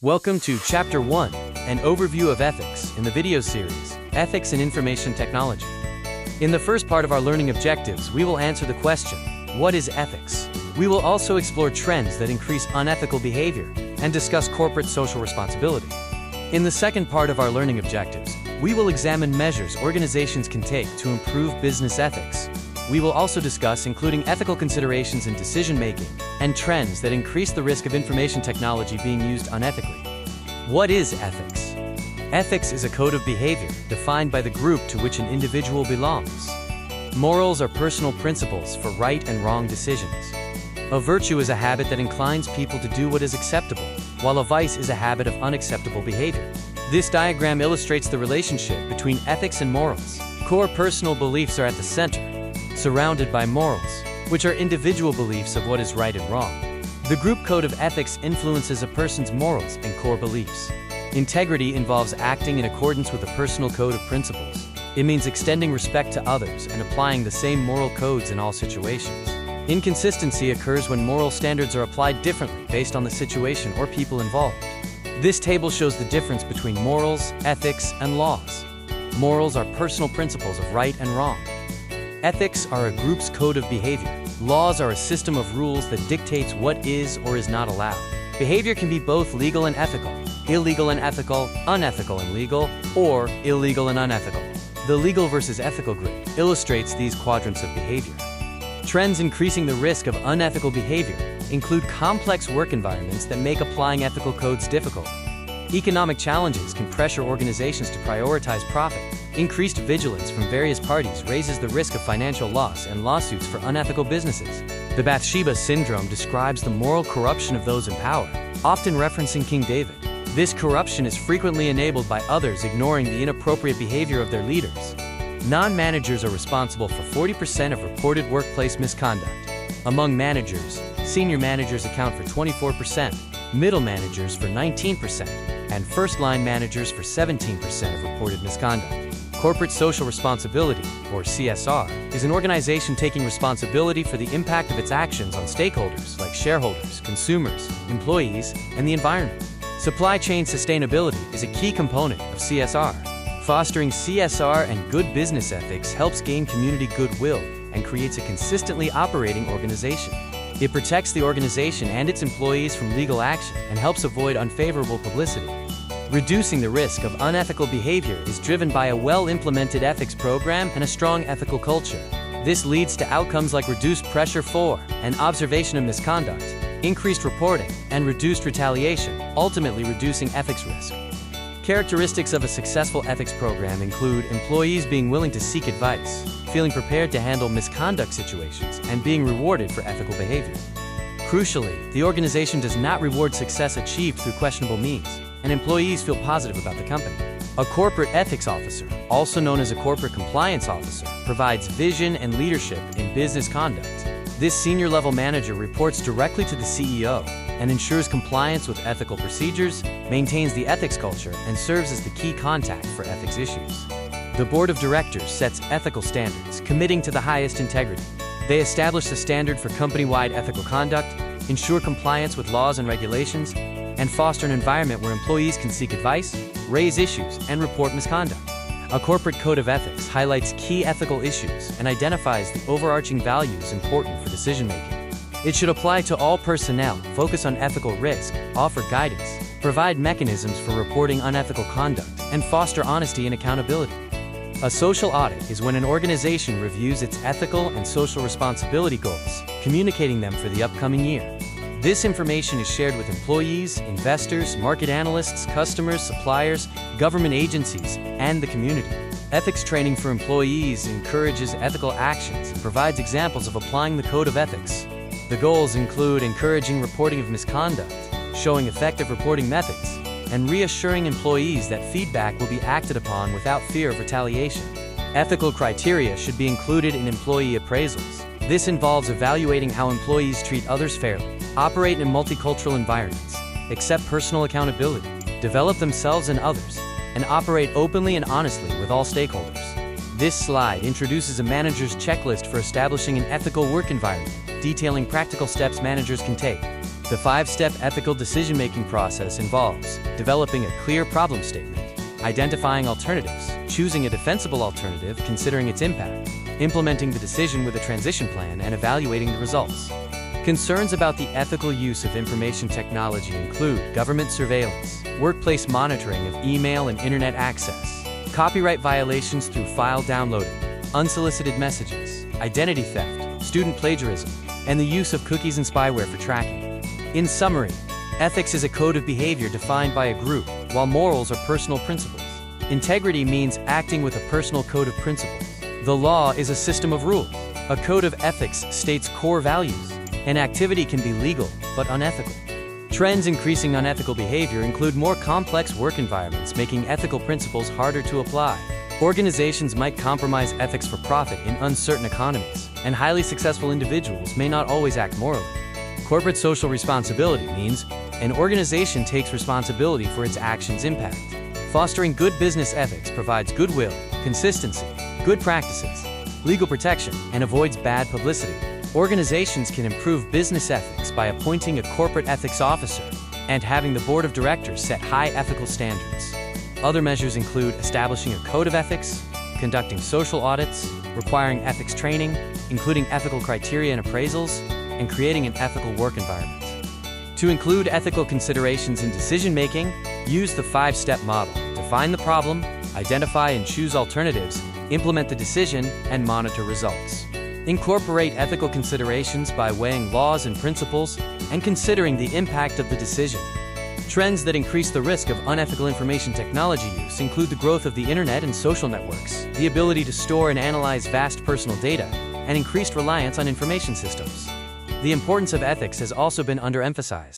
Welcome to Chapter 1, an overview of ethics in the video series, Ethics in Information Technology. In the first part of our learning objectives, we will answer the question, what is ethics? We will also explore trends that increase unethical behavior and discuss corporate social responsibility. In the second part of our learning objectives, we will examine measures organizations can take to improve business ethics. We will also discuss including ethical considerations in decision-making and trends that increase the risk of information technology being used unethically. What is ethics? Ethics is a code of behavior defined by the group to which an individual belongs. Morals are personal principles for right and wrong decisions. A virtue is a habit that inclines people to do what is acceptable, while a vice is a habit of unacceptable behavior. This diagram illustrates the relationship between ethics and morals. Core personal beliefs are at the center, surrounded by morals, which are individual beliefs of what is right and wrong. The group code of ethics influences a person's morals and core beliefs. Integrity involves acting in accordance with a personal code of principles. It means extending respect to others and applying the same moral codes in all situations. Inconsistency occurs when moral standards are applied differently based on the situation or people involved. This table shows the difference between morals, ethics, and laws. Morals are personal principles of right and wrong. Ethics are a group's code of behavior. Laws are a system of rules that dictates what is or is not allowed. Behavior can be both legal and ethical, illegal and ethical, unethical and legal, or illegal and unethical. The legal versus ethical grid illustrates these quadrants of behavior. Trends increasing the risk of unethical behavior include complex work environments that make applying ethical codes difficult. Economic challenges can pressure organizations to prioritize profit. Increased vigilance from various parties raises the risk of financial loss and lawsuits for unethical businesses. The Bathsheba syndrome describes the moral corruption of those in power, often referencing King David. This corruption is frequently enabled by others ignoring the inappropriate behavior of their leaders. Non-managers are responsible for 40% of reported workplace misconduct. Among managers, senior managers account for 24%, middle managers for 19%, and first-line managers for 17% of reported misconduct. Corporate social responsibility, or CSR, is an organization taking responsibility for the impact of its actions on stakeholders like shareholders, consumers, employees, and the environment. Supply chain sustainability is a key component of CSR. Fostering CSR and good business ethics helps gain community goodwill and creates a consistently operating organization. It protects the organization and its employees from legal action and helps avoid unfavorable publicity. Reducing the risk of unethical behavior is driven by a well-implemented ethics program and a strong ethical culture. This leads to outcomes like reduced pressure for and observation of misconduct, increased reporting, and reduced retaliation, ultimately reducing ethics risk. Characteristics of a successful ethics program include employees being willing to seek advice, feeling prepared to handle misconduct situations, and being rewarded for ethical behavior. Crucially, the organization does not reward success achieved through questionable means, and employees feel positive about the company. A corporate ethics officer, also known as a corporate compliance officer, provides vision and leadership in business conduct. This senior-level manager reports directly to the CEO and ensures compliance with ethical procedures, maintains the ethics culture, and serves as the key contact for ethics issues. The board of directors sets ethical standards, committing to the highest integrity. They establish the standard for company-wide ethical conduct, ensure compliance with laws and regulations, and foster an environment where employees can seek advice, raise issues, and report misconduct. A corporate code of ethics highlights key ethical issues and identifies the overarching values important for decision-making. It should apply to all personnel, focus on ethical risk, offer guidance, provide mechanisms for reporting unethical conduct, and foster honesty and accountability. A social audit is when an organization reviews its ethical and social responsibility goals, communicating them for the upcoming year. This information is shared with employees, investors, market analysts, customers, suppliers, government agencies, and the community. Ethics training for employees encourages ethical actions and provides examples of applying the code of ethics. The goals include encouraging reporting of misconduct, showing effective reporting methods, and reassuring employees that feedback will be acted upon without fear of retaliation. Ethical criteria should be included in employee appraisals. This involves evaluating how employees treat others fairly, operate in multicultural environments, accept personal accountability, develop themselves and others, and operate openly and honestly with all stakeholders. This slide introduces a manager's checklist for establishing an ethical work environment, detailing practical steps managers can take. The 5-step ethical decision-making process involves developing a clear problem statement, identifying alternatives, choosing a defensible alternative considering its impact, implementing the decision with a transition plan, and evaluating the results. Concerns about the ethical use of information technology include government surveillance, workplace monitoring of email and internet access, copyright violations through file downloading, unsolicited messages, identity theft, student plagiarism, and the use of cookies and spyware for tracking. In summary, ethics is a code of behavior defined by a group, while morals are personal principles. Integrity means acting with a personal code of principles. The law is a system of rules. A code of ethics states core values. An activity can be legal, but unethical. Trends increasing unethical behavior include more complex work environments, making ethical principles harder to apply. Organizations might compromise ethics for profit in uncertain economies, and highly successful individuals may not always act morally. Corporate social responsibility means an organization takes responsibility for its actions' impact. Fostering good business ethics provides goodwill, consistency, good practices, legal protection, and avoids bad publicity. Organizations can improve business ethics by appointing a corporate ethics officer and having the board of directors set high ethical standards. Other measures include establishing a code of ethics, conducting social audits, requiring ethics training, including ethical criteria and appraisals, and creating an ethical work environment. To include ethical considerations in decision-making, use the 5-step model. Define the problem, identify and choose alternatives, implement the decision, and monitor results. Incorporate ethical considerations by weighing laws and principles and considering the impact of the decision. Trends that increase the risk of unethical information technology use include the growth of the internet and social networks, the ability to store and analyze vast personal data, and increased reliance on information systems. The importance of ethics has also been underemphasized.